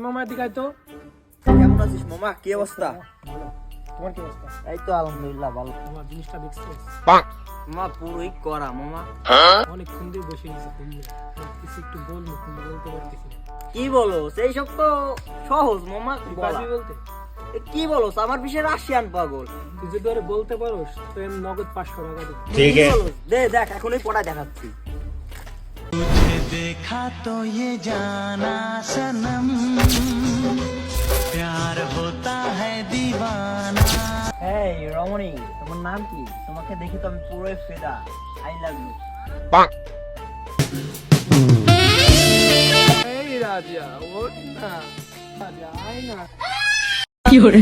মামা এদিকে আয় তো। কেমন আছিস মামা? কি অবস্থা? তোমার কি অবস্থা? এই তো আলহামদুলিল্লাহ ভালো। তোমার জিনিসটা দেখছো? মামা পুরোই করা মামা। অনেকক্ষণ দিয়ে বসে গেছি খুললে, কিছু একটু বলবো কিন্তু বলতে পারতেছি না। কি বলো? সেই সব তো সহজ মামা তুই বলা। পারবি বলতে? কি বলো? আমার বিষয়ে রাশিয়ান পাগল। তুই যদি ওরে বলতে পারোস তো আমি নগদ 500 টাকা দেবো। ঠিক আছে দে, দেখ এখনই পড়া দেখাচ্ছি। देखा तो ये जाना सनम प्यार होता है दीवाना। এই রমণী, তোমার নাম কি? তোমাকে দেখি তো আমি পুরোই ফেদা। I love you. এই রাজা ওঠ না, রাজা আয় না। কি hore